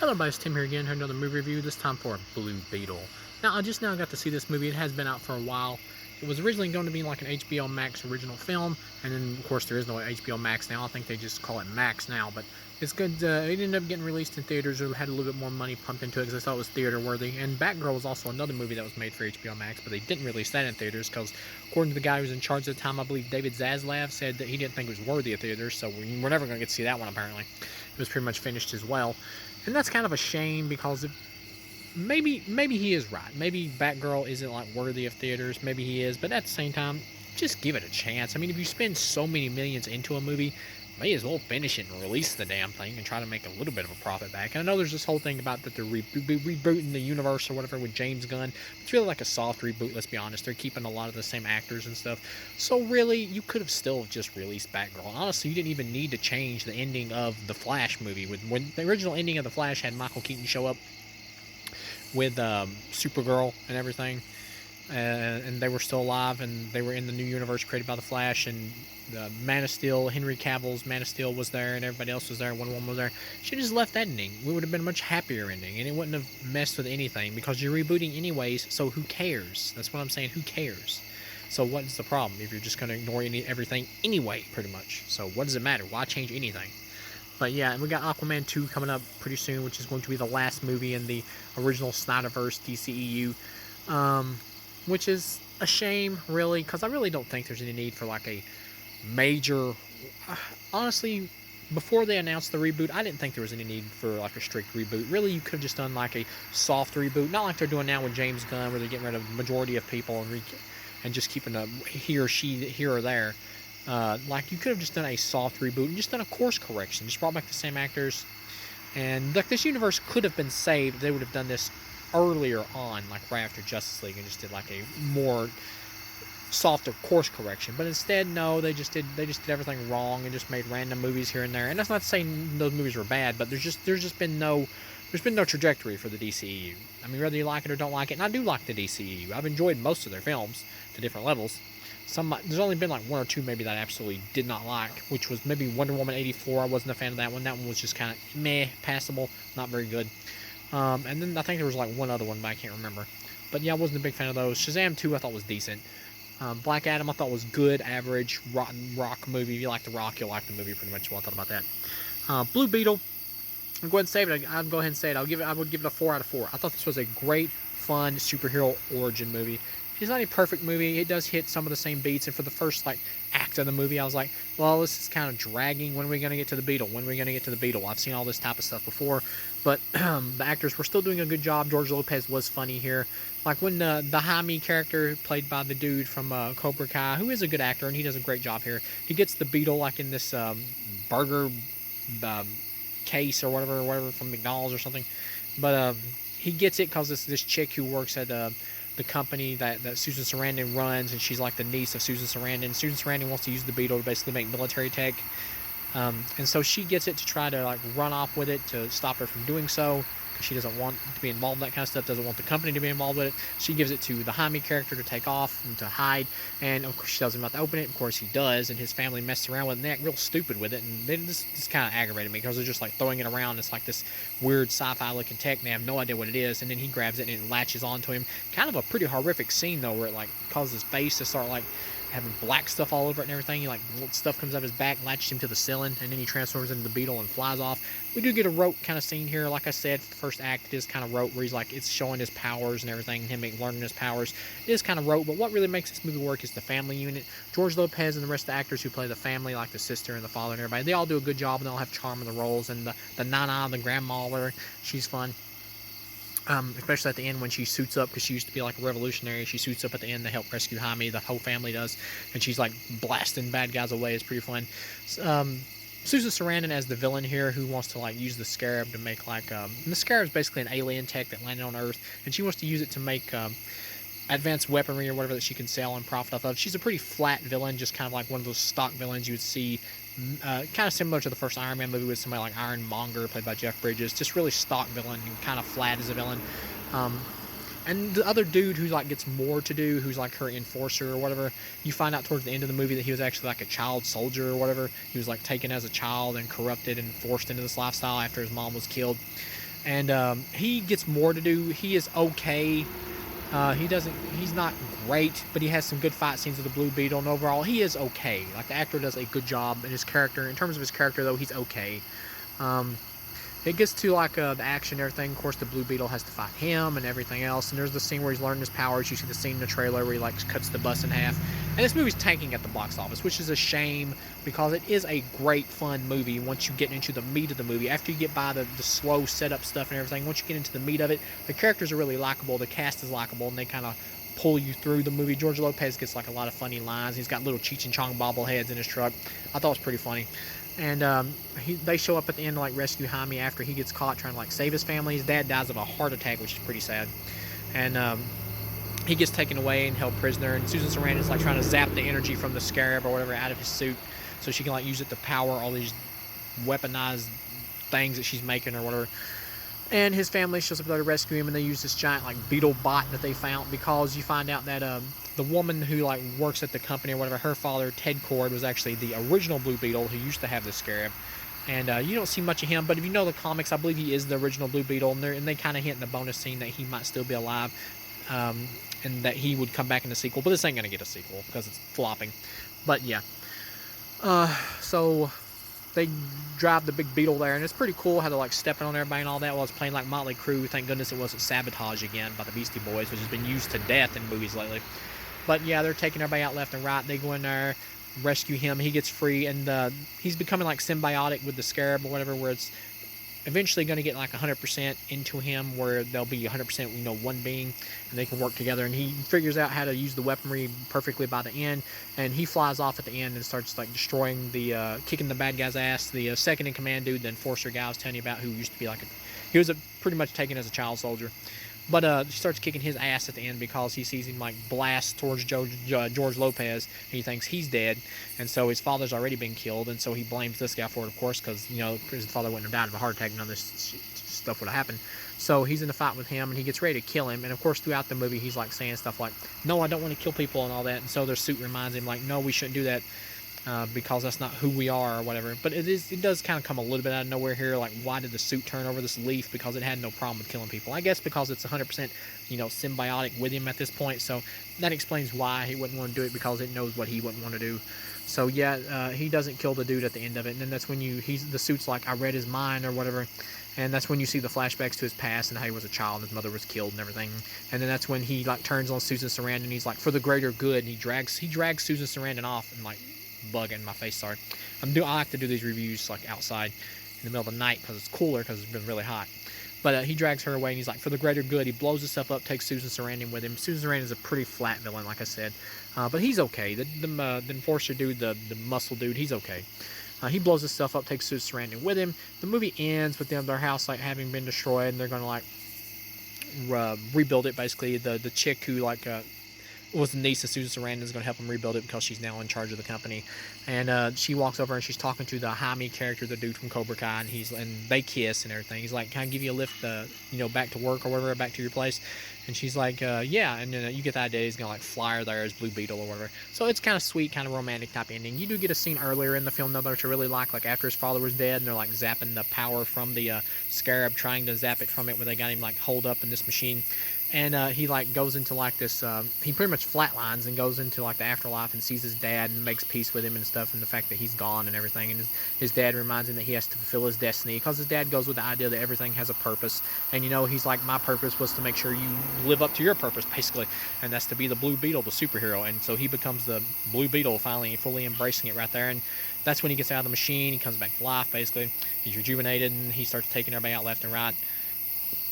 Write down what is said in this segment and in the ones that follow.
Hello everybody, it's Tim here again for another movie review, this time for Blue Beetle. Now, I just now got to see this movie. It has been out for a while. It was originally going to be like an HBO Max original film, and then of course there is no HBO Max now. I think they just call it Max now, but it's good. It ended up getting released in theaters, or had a little bit more money pumped into it because I thought it was theater worthy. And Batgirl was also another movie that was made for HBO Max, but they didn't release that in theaters because, according to the guy who was in charge at the time, I believe David Zaslav, said that he didn't think it was worthy of theaters, so we're never going to get to see that one apparently. It was pretty much finished as well. And that's kind of a shame because maybe he is right. Maybe Batgirl isn't like worthy of theaters. Maybe he is, but at the same time, just give it a chance. I mean, if you spend so many millions into a movie, may as well finish it and release the damn thing and try to make a little bit of a profit back. And I know there's this whole thing about that they're rebooting the universe or whatever with James Gunn. It's really like a soft reboot, let's be honest. They're keeping a lot of the same actors and stuff. So really, you could have still just released Batgirl. Honestly, you didn't even need to change the ending of the Flash movie. When the original ending of the Flash had Michael Keaton show up with Supergirl and everything, and they were still alive, and they were in the new universe created by the Flash, and Man of Steel, Henry Cavill's Man of Steel was there, and everybody else was there, Wonder Woman was there. She just left that ending. We would have been a much happier ending, and it wouldn't have messed with anything, because you're rebooting anyways, so who cares? That's what I'm saying, who cares? So what's the problem if you're just going to ignore everything anyway, pretty much? So what does it matter? Why change anything? But yeah, and we got Aquaman 2 coming up pretty soon, which is going to be the last movie in the original Snyderverse DCEU. Which is a shame, really, because I really don't think there's any need for like a major. Honestly, before they announced the reboot, I didn't think there was any need for like a strict reboot. Really, you could have just done like a soft reboot, not like they're doing now with James Gunn, where they're getting rid of the majority of people and just keeping a he or she here or there. Like you could have just done a soft reboot and just done a course correction, just brought back the same actors, and like this universe could have been saved if they would have done this earlier on, like right after Justice League, and just did like a more softer course correction. But instead, no, they just did everything wrong and just made random movies here and there. And that's not saying those movies were bad, but there's been no trajectory for the DCEU. I mean, whether you like it or don't like it, and I do like the DCEU. I've enjoyed most of their films to different levels. There's only been like one or two maybe that I absolutely did not like, which was maybe Wonder Woman 84. I wasn't a fan of that one. That one was just kind of meh, passable, not very good. And then I think there was like one other one, but I can't remember. But yeah, I wasn't a big fan of those. Shazam 2 I thought was decent. Black Adam I thought was good, average, rotten rock movie. If you like The Rock, you'll like the movie pretty much. What I thought about that. Blue Beetle, I'll go ahead and save it. I'll go ahead and say it. I would give it a 4 out of 4. I thought this was a great, fun superhero origin movie. It's not a perfect movie. It does hit some of the same beats, and for the first like act of the movie, I was like, well, this is kind of dragging. When are we going to get to the Beetle? When are we going to get to the Beetle? I've seen all this type of stuff before, but the actors were still doing a good job. George Lopez was funny here. Like when the Jaime character, played by the dude from Cobra Kai, who is a good actor, and he does a great job here. He gets the Beetle like in this burger case or whatever from McDonald's or something. But he gets it because this chick who works at the company that Susan Sarandon runs, and she's like the niece of Susan Sarandon. Susan Sarandon wants to use the Beetle to basically make military tech. And so she gets it to try to like run off with it to stop her from doing so, because she doesn't want to be involved in that kind of stuff, doesn't want the company to be involved with it. She gives it to the Jaime character to take off and to hide, and of course she tells him not to open it. Of course he does, and his family messes around with it and they act real stupid with it, and this kind of aggravated me because they're just like throwing it around. It's like this weird sci-fi looking tech, and they have no idea what it is, and then he grabs it and it latches onto him. Kind of a pretty horrific scene though, where it like causes his face to start like having black stuff all over it and everything. Like stuff comes out of his back, latches him to the ceiling, and then he transforms into the Beetle and flies off. We do get a rote kind of scene here. Like I said, for the first act, it is kind of rote, where he's like, it's showing his powers and everything, him learning his powers. It is kind of rote, but what really makes this movie work is the family unit. George Lopez and the rest of the actors who play the family, like the sister and the father and everybody, they all do a good job, and they all have charm in the roles. And the Nana, the grandma, whatever, she's fun. Especially at the end when she suits up, because she used to be like a revolutionary. She suits up at the end to help rescue Jaime. The whole family does, and she's like blasting bad guys away. It's pretty fun. Susan Sarandon as the villain here, who wants to like use the Scarab to make like the Scarab is basically an alien tech that landed on Earth, and she wants to use it to make advanced weaponry or whatever that she can sell and profit off of. She's a pretty flat villain, just kind of like one of those stock villains you would see. Kind of similar to the first Iron Man movie with somebody like Ironmonger, played by Jeff Bridges. Just really stock villain and kind of flat as a villain. And the other dude who like gets more to do, who's like her enforcer or whatever, you find out towards the end of the movie that he was actually like a child soldier or whatever. He was like taken as a child and corrupted and forced into this lifestyle after his mom was killed. and he gets more to do. He is okay. He's not great, but he has some good fight scenes with the Blue Beetle, and overall, he is okay. Like, the actor does a good job in his character. In terms of his character, though, he's okay. Um, it gets to like the action and everything. Of course, the Blue Beetle has to fight him and everything else. And there's the scene where he's learning his powers. You see the scene in the trailer where he like cuts the bus in half. And this movie's tanking at the box office, which is a shame because it is a great fun movie once you get into the meat of the movie. After you get by the slow setup stuff and everything, once you get into the meat of it, the characters are really likable. The cast is likable, and they kind of pull you through the movie. George Lopez gets like a lot of funny lines. He's got little Cheech and Chong bobbleheads in his truck. I thought it was pretty funny. And they show up at the end to like rescue Jaime after he gets caught trying to like save his family. His dad dies of a heart attack, which is pretty sad. And he gets taken away and held prisoner. And Susan Sarandon's like trying to zap the energy from the scarab or whatever out of his suit, so she can like use it to power all these weaponized things that she's making or whatever. And his family shows up there to rescue him, and they use this giant like beetle bot that they found, because you find out that the woman who like works at the company or whatever, her father Ted Cord was actually the original Blue Beetle who used to have the scarab. And you don't see much of him, but if you know the comics, I believe he is the original Blue Beetle, and they kind of hint in the bonus scene that he might still be alive, and that he would come back in the sequel. But this ain't gonna get a sequel because it's flopping. But yeah, so they drive the big Beetle there, and it's pretty cool how they're like stepping on everybody and all that while it's playing like Motley Crue. Thank goodness it wasn't Sabotage again by the Beastie Boys, which has been used to death in movies lately. But yeah, they're taking everybody out left and right. They go in there, rescue him. He gets free, and he's becoming like symbiotic with the scarab or whatever, where it's eventually going to get like 100% into him, where they'll be 100% one being, and they can work together. And he figures out how to use the weaponry perfectly by the end, and he flies off at the end and starts like destroying kicking the bad guy's ass. The second in command dude, the enforcer guy I was telling you about, who used to be he was pretty much taken as a child soldier. But he starts kicking his ass at the end because he sees him like blast towards George Lopez, and he thinks he's dead, and so his father's already been killed, and so he blames this guy for it, of course, because his father wouldn't have died of a heart attack, none of this stuff would have happened. So he's in a fight with him, and he gets ready to kill him, and of course throughout the movie he's like saying stuff like, "No, I don't want to kill people," and all that, and so their suit reminds him like, "No, we shouldn't do that." Because that's not who we are or whatever. But it does kind of come a little bit out of nowhere here. Like, why did the suit turn over this leaf? Because it had no problem with killing people. I guess because it's 100% symbiotic with him at this point. So that explains why he wouldn't want to do it, because it knows what he wouldn't want to do. So yeah, he doesn't kill the dude at the end of it, and then that's when the suit's like, "I read his mind" or whatever. And that's when you see the flashbacks to his past and how he was a child, his mother was killed and everything. And then that's when he like turns on Susan Sarandon. He's like, for the greater good, and he drags Susan Sarandon off, and like, bug in my face, sorry. I like to do these reviews like outside in the middle of the night because it's cooler, because it's been really hot. But he drags her away, and he's like, for the greater good. He blows himself up, takes Susan Sarandon with him. Susan Sarandon is a pretty flat villain, like I said, but he's okay. The enforcer dude, the muscle dude, he's okay. He blows himself up, takes Susan Sarandon with him. The movie ends with their house like having been destroyed, and they're gonna like rebuild it. Basically, the chick who like was the niece of Susan Sarandon is going to help him rebuild it because she's now in charge of the company. And she walks over and she's talking to the Jaime character, the dude from Cobra Kai, and they kiss and everything. He's like, "Can I give you a lift, back to work or whatever, back to your place?" And she's like, "Yeah." And then you get the idea he's going to like fly her there as Blue Beetle or whatever. So it's kind of sweet, kind of romantic type ending. You do get a scene earlier in the film though that I really like after his father was dead, and they're like zapping the power from the scarab, trying to zap it from it, where they got him like holed up in this machine. And he like goes into like this, he pretty much flatlines and goes into like the afterlife and sees his dad and makes peace with him and stuff, and the fact that he's gone and everything. And his dad reminds him that he has to fulfill his destiny, because his dad goes with the idea that everything has a purpose. And he's like, my purpose was to make sure you live up to your purpose, basically, and that's to be the Blue Beetle, the superhero. And so he becomes the Blue Beetle, finally fully embracing it right there. And that's when he gets out of the machine. He comes back to life, basically. He's rejuvenated, and he starts taking everybody out left and right.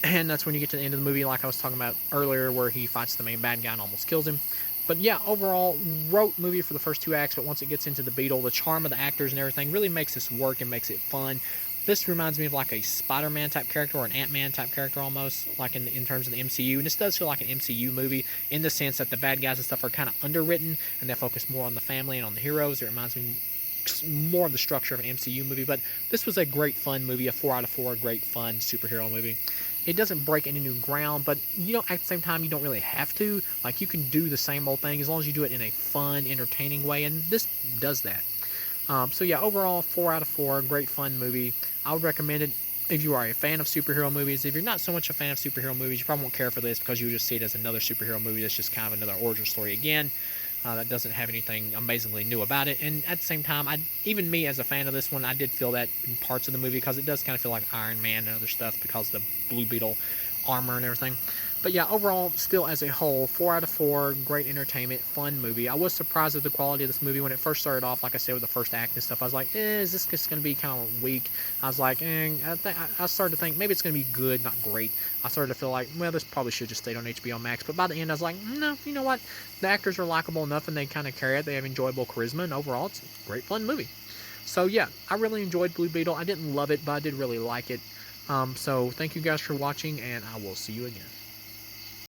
And that's when you get to the end of the movie, like I was talking about earlier, where he fights the main bad guy and almost kills him. But yeah, overall, rote movie for the first 2 acts, but once it gets into the Beetle, the charm of the actors and everything really makes this work and makes it fun. This reminds me of like a Spider-Man type character, or an Ant-Man type character almost, like in terms of the MCU. And this does feel like an MCU movie in the sense that the bad guys and stuff are kind of underwritten, and they focus more on the family and on the heroes. It reminds me more of the structure of an MCU movie. But this was a great fun movie, a 4 out of 4, great fun superhero movie. It doesn't break any new ground, but at the same time, you don't really have to. Like, you can do the same old thing as long as you do it in a fun, entertaining way, and this does that. So yeah, overall, 4 out of 4, great fun movie. I would recommend it. if you are a fan of superhero movies. If you're not so much a fan of superhero movies, you probably won't care for this because you'll just see it as another superhero movie that's just kind of another origin story again. That doesn't have anything amazingly new about it. And at the same time, even me as a fan of this one, I did feel that in parts of the movie because it does kind of feel like Iron Man and other stuff because of the Blue Beetle armor and everything. But yeah, overall, still as a whole, 4 out of 4, great entertainment, fun movie. I was surprised at the quality of this movie when it first started off. Like I said, with the first act and stuff, I was like, is this just going to be kind of weak? I was like, I started to think maybe it's going to be good, not great. I started to feel like, well, this probably should just stayed on HBO Max. But by the end, I was like, no, you know what? The actors are likable enough and they kind of carry it. They have enjoyable charisma, and overall, it's a great, fun movie. So yeah, I really enjoyed Blue Beetle. I didn't love it, but I did really like it. So thank you guys for watching, and I will see you again.